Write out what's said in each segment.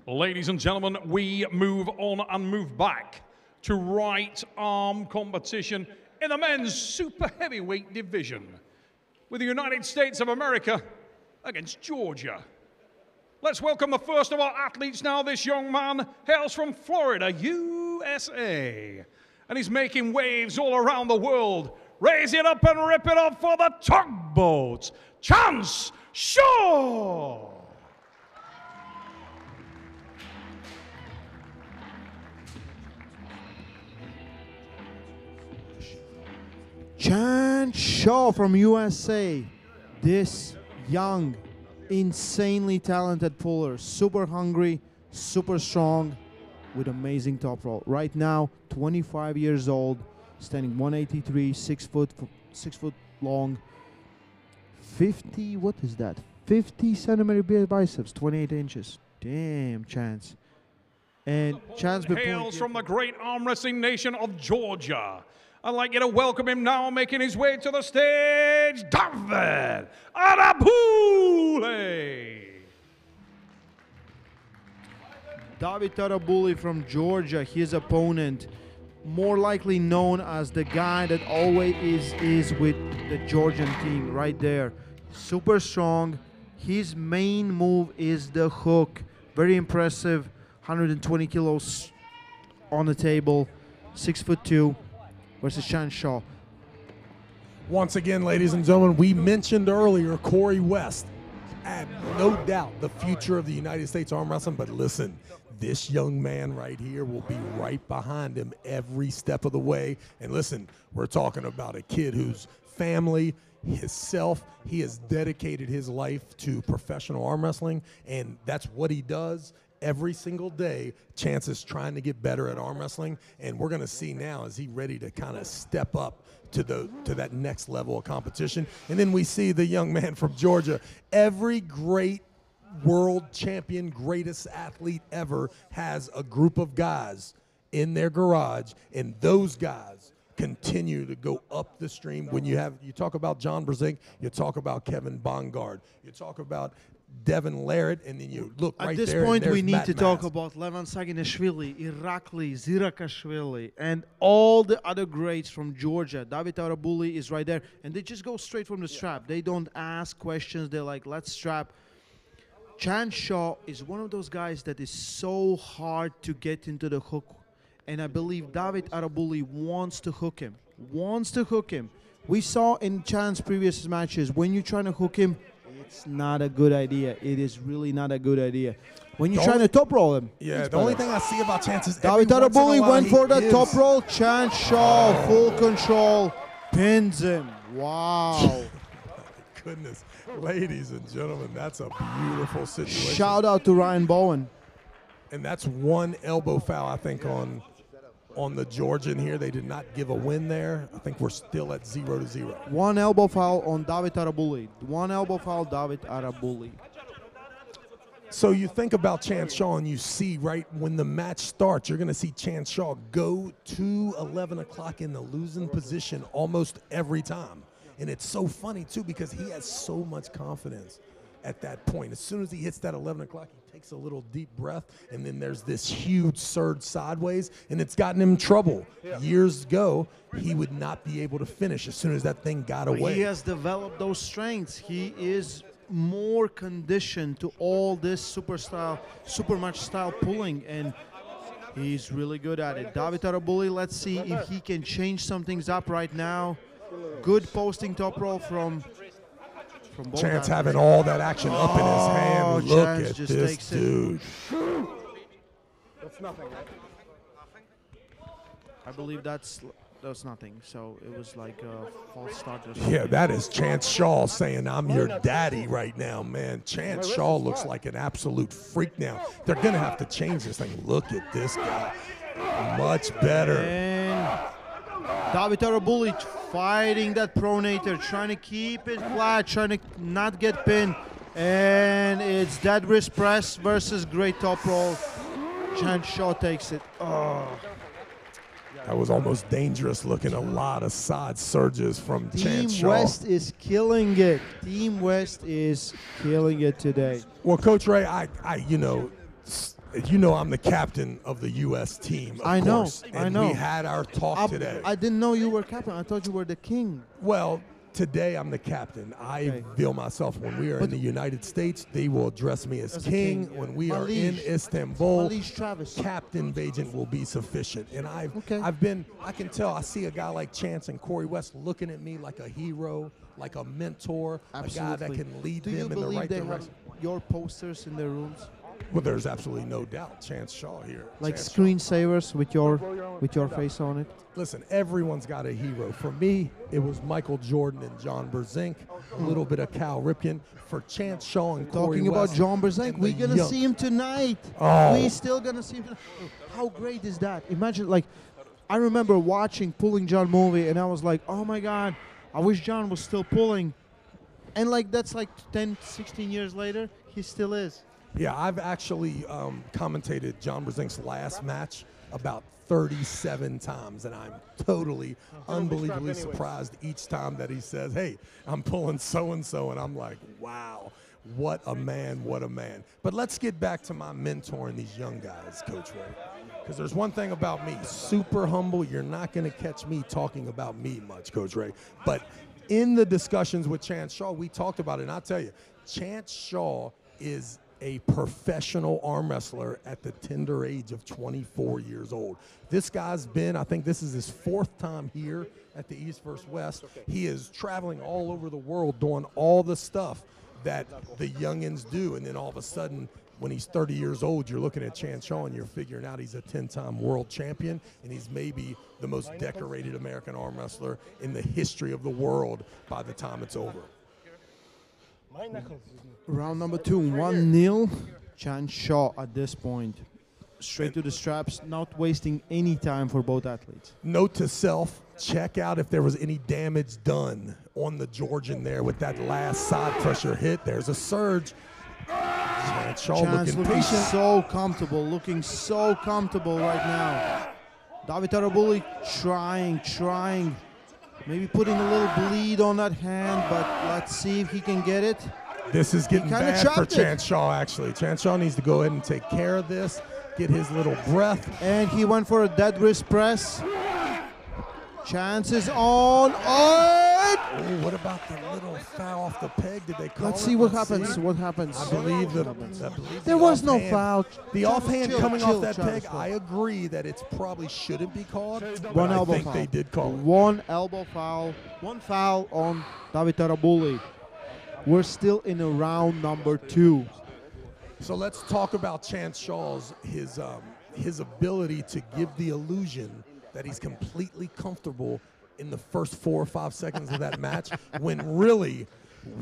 Ladies and gentlemen, we move on and move back to right arm competition in the men's super heavyweight division with the United States of America against Georgia. Let's welcome the first of our athletes now. This young man hails from Florida, USA, and he's making waves all around the world. Raise it up and rip it up for the tugboats, Chance Shaw. Chance Shaw from USA. This young, insanely talented puller, super hungry, super strong, with amazing top roll. Right now, 25 years old, standing 183, 6 foot long, 50, what is that? 50 centimeter biceps, 28 inches. Damn, Chance. And Chance hails from the great arm wrestling nation of Georgia. I'd like you to welcome him now, making his way to the stage, Davit Arabuli. Davit Arabuli from Georgia, his opponent, more likely known as the guy that always is with the Georgian team right there. Super strong. His main move is the hook. Very impressive. 120 kilos on the table. 6'2" versus Chance Shaw. Once again, ladies and gentlemen, we mentioned earlier Corey West. And no doubt the future of the United States arm wrestling, but listen, this young man right here will be right behind him every step of the way. And listen, we're talking about a kid whose family, himself, he has dedicated his life to professional arm wrestling, and that's what he does. Every single day, Chance is trying to get better at arm wrestling, and we're going to see now, is he ready to kind of step up to that next level of competition. And then we see the young man from Georgia. Every great world champion, greatest athlete ever has a group of guys in their garage, and those guys continue to go up the stream. When you talk about John Brzezinski, you talk about Kevin Bongard, you talk about Devin Larrett, and then you look right there. At this point, we need to talk about Levan Saginashvili, Irakli, Zirakashvili, and all the other greats from Georgia. Davit Arabuli is right there, and they just go straight from the strap. They don't ask questions. They're like, let's strap. Chance Shaw is one of those guys that is so hard to get into the hook, and I believe Davit Arabuli wants to hook him. We saw in Chance's previous matches, when you're trying to hook him, it's not a good idea. It is really not a good idea. When you're trying to top roll him. Yeah, the only thing I see about Chance is Davit Arabuli went for the top roll. Chance Shaw, full control, pins him. Wow. Goodness. Ladies and gentlemen, that's a beautiful situation. Shout out to Ryan Bowen. And that's one elbow foul, I think, on the Georgian here. They did not give a win there. I think we're still at 0-0. One elbow foul on Davit Arabuli. One elbow foul, Davit Arabuli. So you think about Chance Shaw, and you see right when the match starts, you're going to see Chance Shaw go to 11 o'clock in the losing position almost every time. And it's so funny, too, because he has so much confidence at that point. As soon as he hits that 11 o'clock, he takes a little deep breath, and then there's this huge surge sideways, and it's gotten him in trouble. Years ago, he would not be able to finish as soon as that thing got away. He has developed those strengths. He is more conditioned to all this supermatch style pulling, and he's really good at it. Davit Arabuli, let's see if he can change some things up right now. Good posting top roll from both Chance guys. having all that action up in his hand. Look Chance at just this takes dude. That's nothing, right? I believe that's nothing. So it was like a false start. Yeah, that is Chance Shaw saying, I'm your daddy right now, man. Chance Shaw looks like an absolute freak now. They're going to have to change this thing. Look at this guy. Much better. And Davit Arabuli fighting that pronator, trying to keep it flat, trying to not get pinned. And it's dead wrist press versus great top roll. Chance Shaw takes it. Oh. That was almost dangerous looking. A lot of side surges from Chance Shaw. Team West is killing it. Team West is killing it today. Well, Coach Ray, you know, You know I'm the captain of the U.S. team, of I know, course. And I know. we had our talk today. I didn't know you were captain. I thought you were the king. Well, today I'm the captain. I feel myself when we are in the United States, they will address me as king. When we are in Istanbul, Captain Bajan will be sufficient. And I've been, I can tell, I see a guy like Chance and Corey West looking at me like a hero, like a mentor, a guy that can lead them in the right direction. Have your posters in their rooms? Well, there's absolutely no doubt. Chance Shaw here. Like screensavers with your face on it? Listen, everyone's got a hero. For me, it was Michael Jordan and John Berzink, a little bit of Cal Ripken. For Chance Shaw and Corey Talking West, about John Berzink, we're going to see him tonight. Oh. We're still going to see him tonight. How great is that? Imagine, like, I remember watching Pulling John movie, and I was like, oh, my God, I wish John was still pulling. And, like, that's like 10, 16 years later, he still is. Yeah, I've actually commentated John Berzink's last match about 37 times, and I'm totally, unbelievably surprised each time that he says, hey, I'm pulling so-and-so, and I'm like, wow, what a man, what a man. But let's get back to my mentoring these young guys, Coach Ray, because there's one thing about me, super humble. You're not going to catch me talking about me much, Coach Ray. But in the discussions with Chance Shaw, we talked about it, and I'll tell you, Chance Shaw is a professional arm wrestler at the tender age of 24 years old. This guy's been, I think this is his 4th time here at the East vs. West. He is traveling all over the world doing all the stuff that the youngins do, and then all of a sudden, when he's 30 years old, you're looking at Chance Shaw and you're figuring out he's a 10-time world champion, and he's maybe the most decorated American arm wrestler in the history of the world by the time it's over. Round number 2, 1-0. Chance Shaw at this point. Straight to the straps, not wasting any time for both athletes. Note to self, check out if there was any damage done on the Georgian there with that last side pressure hit. There's a surge. Chance Shaw looking so comfortable, looking so comfortable right now. Davit Arabuli trying. Maybe putting a little bleed on that hand, but let's see if he can get it. This is getting bad for Chance Shaw, actually. Chance Shaw needs to go ahead and take care of this, get his little breath. And he went for a dead wrist press. Chance is on. Oh, what about the little foul off the peg? Did they call Let's see what happens. What happens? I believe there was no foul. The offhand coming off that peg, I agree that it probably shouldn't be called. One elbow I think foul. they did call it. One elbow foul. One foul on Davit Arabuli. We're still in a round number 2. So let's talk about Chance Shaw's his ability to give the illusion that he's completely comfortable in the first 4 or 5 seconds of that match, when really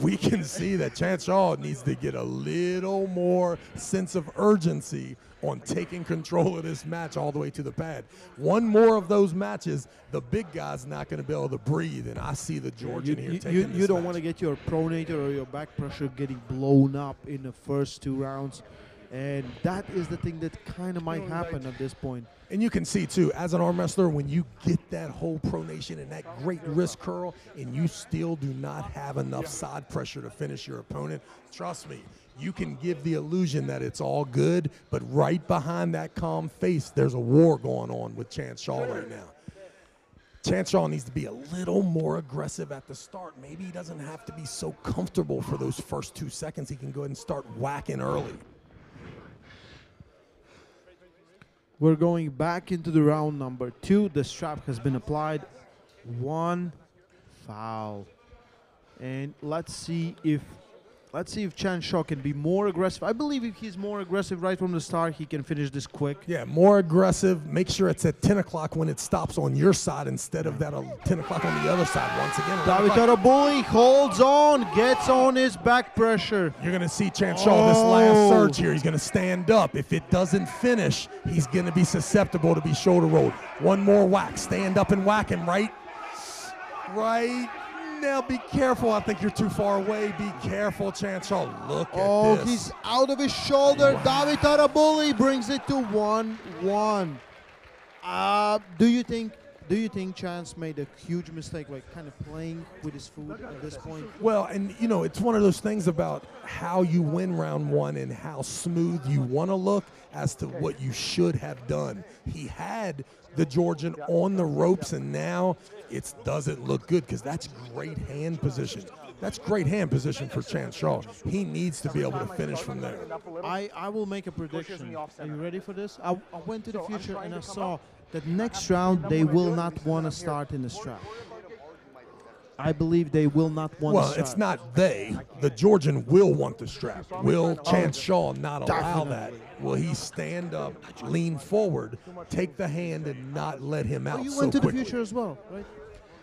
we can see that Chance Shaw needs to get a little more sense of urgency on taking control of this match all the way to the pad. One more of those matches, the big guy's not going to be able to breathe, and I see the Georgian here taking this You don't match. want to get your pronator or your back pressure getting blown up in the first 2 rounds, and that is the thing that kind of might happen at this point. And you can see, too, as an arm wrestler, when you get that whole pronation and that great wrist curl and you still do not have enough side pressure to finish your opponent, trust me, you can give the illusion that it's all good, but right behind that calm face, there's a war going on with Chance Shaw right now. Chance Shaw needs to be a little more aggressive at the start. Maybe he doesn't have to be so comfortable for those first 2 seconds. He can go ahead and start whacking early. We're going back into the round number 2. The strap has been applied. 1 foul. And let's see if Chance Shaw can be more aggressive. I believe if he's more aggressive right from the start, he can finish this quick. Yeah, more aggressive. Make sure it's at 10 o'clock when it stops on your side instead of that 10 o'clock on the other side. Once again, Davit Arabuli holds on, gets on his back pressure. You're going to see Chance Shaw this last surge here. He's going to stand up. If it doesn't finish, he's going to be susceptible to be shoulder rolled. One more whack. Stand up and whack him, right? Right. Now be careful. I think you're too far away. Be careful, Chance Shaw. Look at this. Oh, he's out of his shoulder. Wow. Davit Arabuli brings it to 1-1. Do you think Chance made a huge mistake, like kind of playing with his food at this point? Well, and you know, it's one of those things about how you win round 1 and how smooth you want to look as to what you should have done. He had the Georgian on the ropes, and now it doesn't look good because that's great hand position. That's great hand position for Chance Shaw. He needs to be able to finish from there. I will make a prediction. Are you ready for this? I went to the future and I saw that next round they will not want to start in the strap. I believe they will not want to Well, strap. it's not they. The Georgian will want the strap. Will Chance Shaw not allow that? Will he stand up, lean forward, take the hand, and not let him out Oh, you so went to quickly? the future as well, right?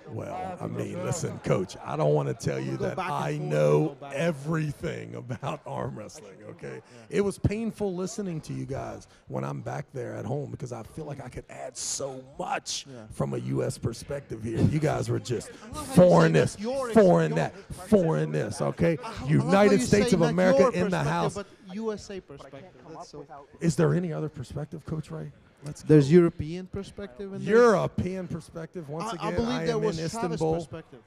Well, I mean, listen, Coach, I don't want to tell you Go that back and I forth, know go back. everything about arm wrestling, okay? It was painful listening to you guys when I'm back there at home because I feel like I could add so much from a U.S. perspective here. You guys were just foreign this, foreign that, foreign this, okay? United States of America in the house. But USA perspective. That's so. Is there any other perspective, Coach Ray? Let's go. There's European perspective in this. European perspective. Once I again, believe there am was in Travis Istanbul. perspective.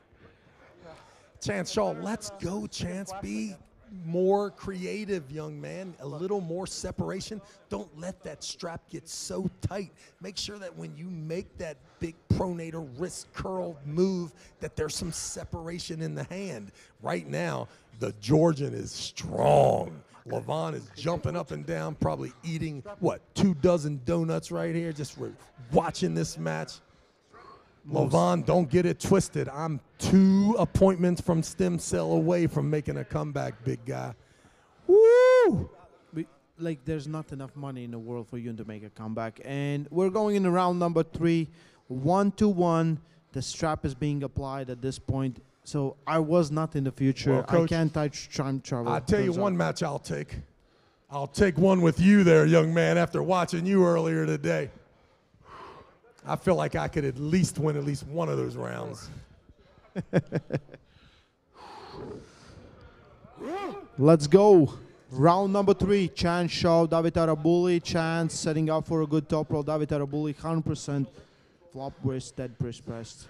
Chance Shaw, let's go, Chance. Be more creative, young man. A little more separation. Don't let that strap get so tight. Make sure that when you make that big pronator wrist curl move, that there's some separation in the hand. Right now, the Georgian is strong. Levon is jumping up and down, probably eating, what, 24 donuts right here, just watching this match. Levon, don't get it twisted. I'm 2 appointments from stem cell away from making a comeback, big guy. Woo! Like, there's not enough money in the world for you to make a comeback. And we're going into round number 3, 1-1. The strap is being applied at this point. So I was not in the future. Well, Coach, I can't touch time travel. I'll tell you one match I'll take. I'll take one with you there, young man, after watching you earlier today. I feel like I could at least win at least one of those rounds. Let's go. Round number 3, Chance Shaw, Davit Arabuli. Chance setting up for a good top roll. Davit Arabuli, 100% flop wrist, dead pressed.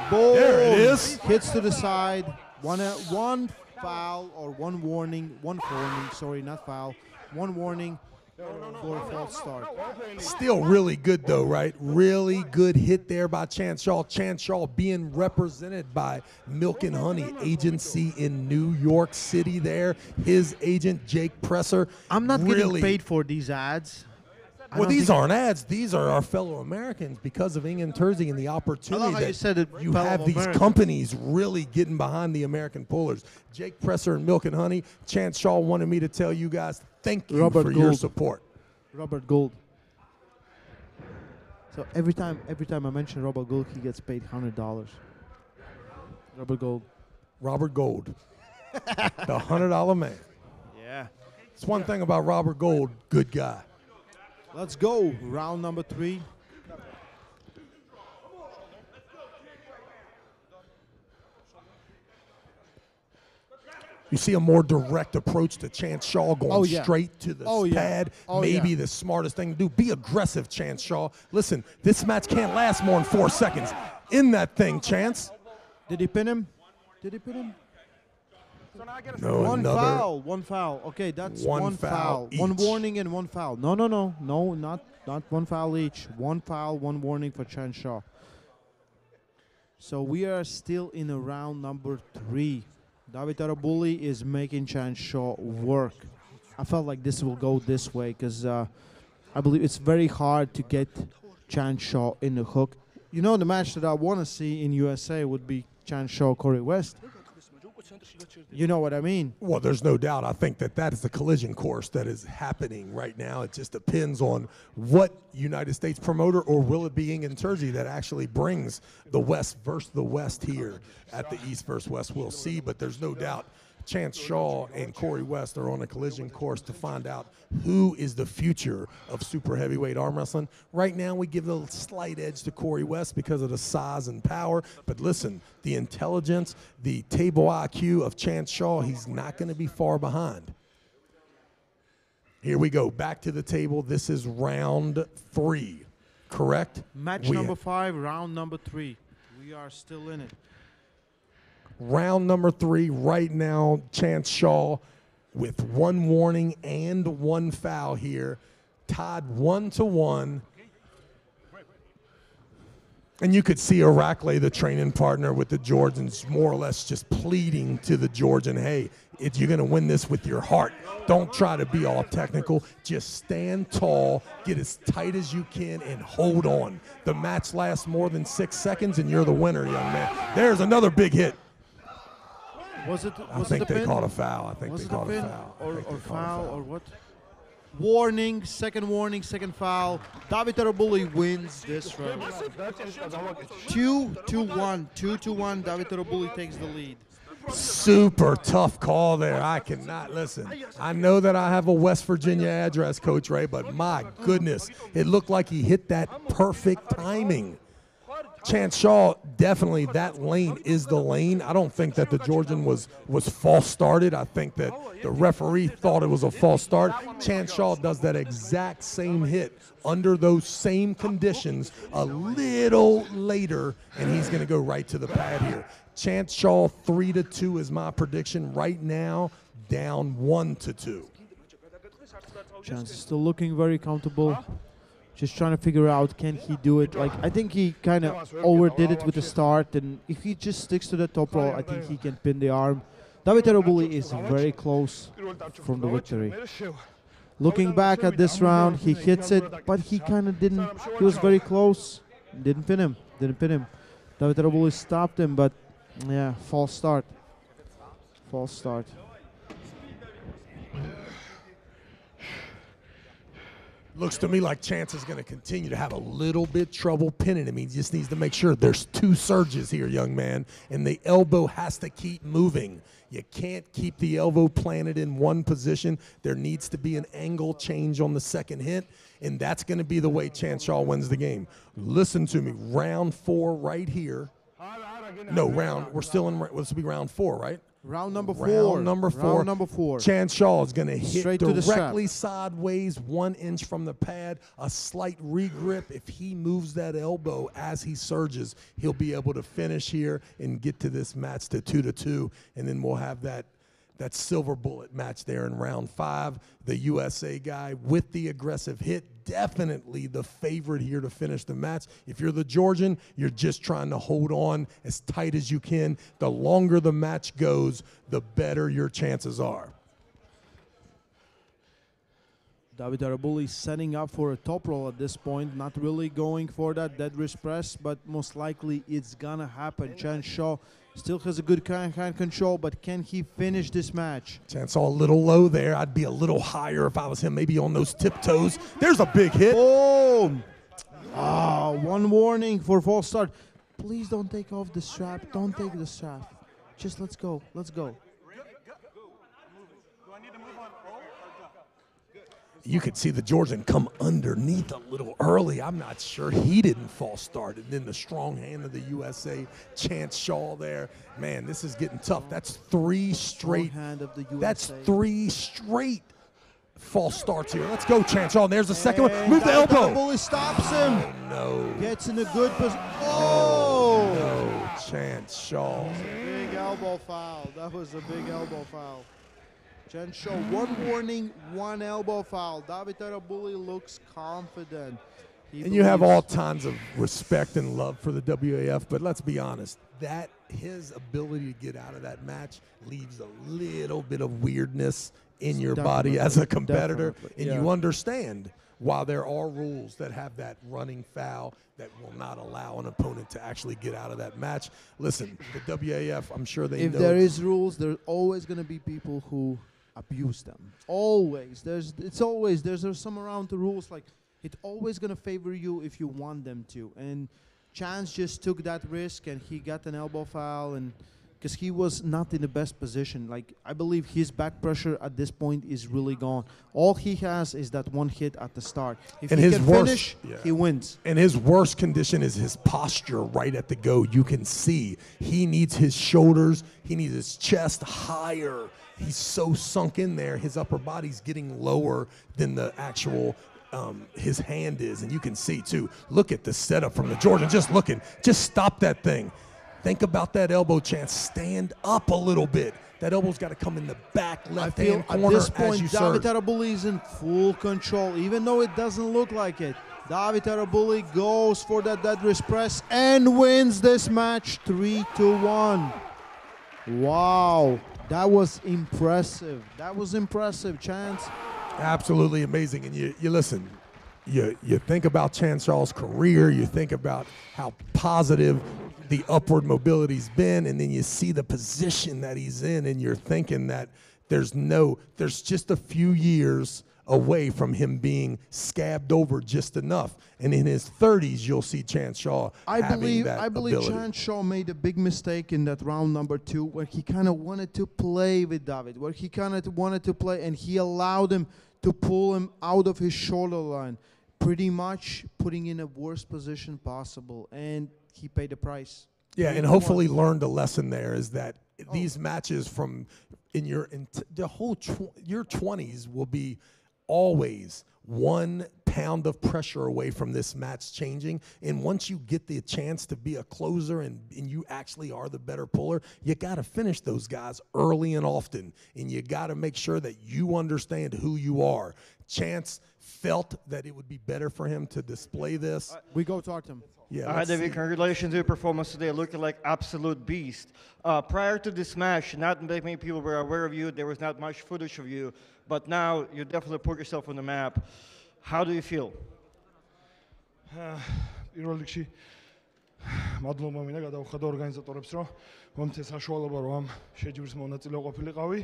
Boom! There it is. Hits to the side. One foul or one warning. Sorry, not foul. One warning for a false start. Still really good though, right? Really good hit there by Chance Shaw. Chance Shaw being represented by Milk and Honey Agency in New York City there. His agent, Jake Presser. I'm not really getting paid for these ads. Well, these aren't ads. These are our fellow Americans because of Ingen Terzi and the opportunity how you said it, you fellow have these Americans. companies really getting behind the American pullers. Jake Presser and Milk and Honey. Chance Shaw wanted me to tell you guys thank you Robert for your Gould. support. Robert Gould. So every time I mention Robert Gould, he gets paid $100. Robert Gould. Robert Gould, the $100 man. Yeah. It's one thing about Robert Gould, good guy. Let's go. Round number 3. You see a more direct approach to Chance Shaw going straight to the pad. Maybe the smartest thing to do. Be aggressive, Chance Shaw. Listen, this match can't last more than 4 seconds. In that thing, Chance. Did he pin him? No, One foul. Okay, that's one foul. each. One warning and one foul. No, not one foul each. One foul, one warning for Chance Shaw. So we are still in a round number 3. Davit Arabuli is making Chance Shaw work. I felt like this will go this way because I believe it's very hard to get Chance Shaw in the hook. You know, the match that I want to see in USA would be Chance Shaw, Corey West. You know what I mean? Well, there's no doubt. I think that is the collision course that is happening right now. It just depends on what United States promoter or will it be Ingen Terzi that actually brings the West versus the West here at the East versus West. We'll see, but there's no doubt Chance Shaw and Corey West are on a collision course to find out who is the future of super heavyweight arm wrestling. Right now, we give a slight edge to Corey West because of the size and power. But listen, the intelligence, the table IQ of Chance Shaw, he's not going to be far behind. Here we go, back to the table. This is round 3, correct? Match number 5, round number 3. We are still in it. Round number 3 right now, Chance Shaw with 1 warning and 1 foul here, tied 1-1. And you could see Arabuli, the training partner with the Georgians, more or less just pleading to the Georgian, hey, you're going to win this with your heart. Don't try to be all technical. Just stand tall, get as tight as you can, and hold on. The match lasts more than 6 seconds, and you're the winner, young man. There's another big hit. I think they called a foul. I think they called a foul. Or foul, or what? Warning, second foul. Davit Arabuli wins this round. 2-1. 2-1. Davit Arabuli takes the lead. Super tough call there. I cannot listen. I know that I have a West Virginia address, Coach Ray, but my goodness, it looked like he hit that perfect timing. Chance Shaw, definitely that lane is the lane. I don't think that the Georgian was false started. I think that the referee thought it was a false start. Chance Shaw does that exact same hit under those same conditions a little later, and he's going to go right to the pad here. Chance Shaw 3-2 is my prediction right now, down 1-2. Chance is still looking very comfortable. Just trying to figure out, can he do it? Like, I think he kind of overdid it with the start, and if he just sticks to the top roll, I think he can pin the arm. Davit Arabuli is very close from the victory. Looking back at this round, he hits it, but he kind of didn't. He was very close. Didn't pin him. Davit Arabuli stopped him, but yeah, false start. Looks to me like Chance is going to continue to have a little bit trouble pinning him. He just needs to make sure there's 2 surges here, young man, and the elbow has to keep moving. You can't keep the elbow planted in one position. There needs to be an angle change on the second hit, and that's going to be the way Chance Shaw wins the game. Listen to me, round 4 right here. No, we're still in, this will be round 4, right? Round number 4. Round number 4. Chance Shaw is going to hit straight directly sideways, 1 inch from the pad, a slight regrip. If he moves that elbow as he surges, he'll be able to finish here and get to this match to 2-2, and then we'll have that silver bullet match there in round 5. The USA guy with the aggressive hit, definitely the favorite here to finish the match. If you're the Georgian, you're just trying to hold on as tight as you can. The longer the match goes, the better your chances are. Davit Arabuli setting up for a top roll at this point, not really going for that dead wrist press, but most likely it's gonna happen. Chance Shaw still has a good hand control, but can he finish this match? Chance Shaw a little low there. I'd be a little higher if I was him, maybe on those tiptoes. There's a big hit. Boom! Ah, 1 warning for false start. Please don't take off the strap. Don't take the strap. Just let's go. You could see the Georgian come underneath a little early. I'm not sure he didn't false start. And then the strong hand of the USA, Chance Shaw there. Man, this is getting tough. That's 3 straight. Hand of the USA. That's 3 straight false starts here. Let's go, Chance Shaw. And there's the second one. Move the elbow. Arabuli stops him. Oh, no. Gets in a good position. Oh! No, Chance Shaw. Big elbow foul. That was a big elbow foul. Chance Shaw, 1 warning, 1 elbow foul. Davit Arabuli looks confident. And you have all tons of respect and love for the WAF, but let's be honest, that his ability to get out of that match leaves a little bit of weirdness in your body as a competitor, and you understand why there are rules that have that running foul that will not allow an opponent to actually get out of that match. Listen, the WAF, I'm sure they know. If there is rules, there's always going to be people who abuse them. Always. There's some around the rules, like it's always going to favor you if you want them to. And Chance just took that risk and he got an elbow foul, and because he was not in the best position. Like, I believe his back pressure at this point is really gone. All he has is that 1 hit at the start. If he can finish, he wins. And his worst condition is his posture right at the go. You can see he needs his shoulders, he needs his chest higher. He's so sunk in there, his upper body's getting lower than the actual his hand is, and you can see too. Look at the setup from the Georgian. Just looking, just stop that thing. Think about that elbow, Chance. Stand up a little bit. That elbow's got to come in the back left-hand corner at this point, as you Davit serve. Arabuli is in full control, even though it doesn't look like it. Davit Arabuli goes for that deadlift press and wins this match 3-1. Wow, that was impressive. That was impressive, Chance. Absolutely amazing. And you listen, you think about Chance Shaw's career, you think about how positive the upward mobility's been, and then you see the position that he's in, and you're thinking that there's just a few years away from him being scabbed over just enough. And in his 30s, you'll see Chance Shaw having that believe ability. Chance Shaw made a big mistake in that round number 2, where he kind of wanted to play with Davit, where he kind of wanted to play, and he allowed him to pull him out of his shoulder line, pretty much putting in a worst position possible, and he paid the price. Yeah, and hopefully learned a lesson there is that these matches from your 20s will be always 1 pound of pressure away from this match changing. And once you get the chance to be a closer and you actually are the better puller, you got to finish those guys early and often. And you got to make sure that you understand who you are. Chance felt that it would be better for him to display this. We go talk to him. Yeah, All right, David, congratulations on your performance today, looking like absolute beast. Prior to this match, not many people were aware of you. There was not much footage of you, but now you definitely put yourself on the map. How do you feel? პირველ რიგში მადლობა მინდა გადავხადო ორგანიზატორებს, რომ მომცეს საშუალება რომ ამ შეჯიბრის მონაწილე ყოფილიყავი.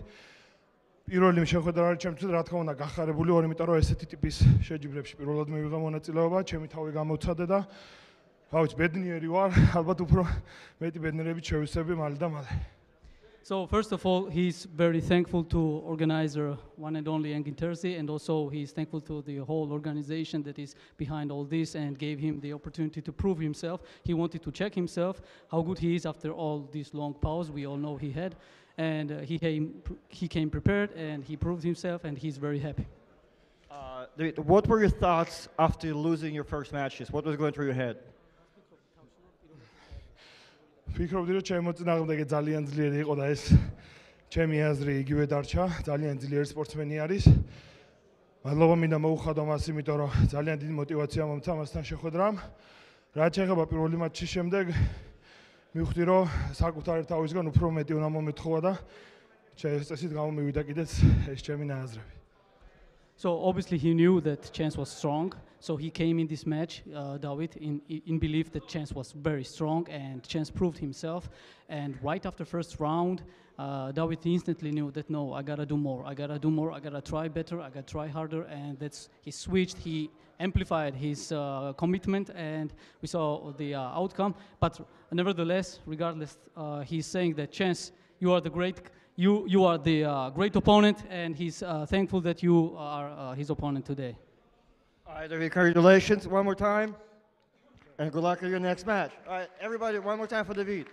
პირველი შეხვედრა არის ჩემთვის რა თქმა უნდა გახარებული, იმიტომ რომ ესეთი ტიპის შეჯიბრებში პირველად მივიღე მონაწილეობა, ჩემი თავი გამოცადე და გავიც ბედნიერი ვარ, ალბათ უფრო მეტი ბედნიერებით შევისწრები მალე და მალე. So first of all, he's very thankful to organizer one and only Engin Terzi, and also he's thankful to the whole organization that is behind all this and gave him the opportunity to prove himself. He wanted to check himself, how good he is after all this long pause we all know he had, and he came prepared and he proved himself, and he's very happy. What were your thoughts after losing your first matches? What was going through your head? ფიქრობდი რომ ჩემი მოწინააღმდეგე ძალიან ძლიერი იყო და ეს ჩემი აზრი იგივე დარჩა, ძალიან ძლიერი სპორტსმენი არის. მადლობა მინდა მოუხადო მას, იმიტომ რომ ძალიან დიდი мотиваცია მომცა მასთან შეხვედრამ. რაც შეეხება პირველი მატჩის შემდეგ, მივხვდი რომ საკუთარი თავისგან უფრო მეტი უნდა მომეთხოვა და წესით გამომივიდა კიდეც ეს ჩემი ნააზრები. So obviously he knew that Chance was strong, so he came in this match, Davit, in belief that Chance was very strong, and Chance proved himself. And right after first round, Davit instantly knew that no, I gotta do more, I gotta try better, I gotta try harder, and he switched, he amplified his commitment, and we saw the outcome. But nevertheless, regardless, he's saying that Chance, you are the great opponent, and he's thankful that you are his opponent today. All right, David, congratulations one more time, and good luck in your next match. All right, everybody, one more time for David.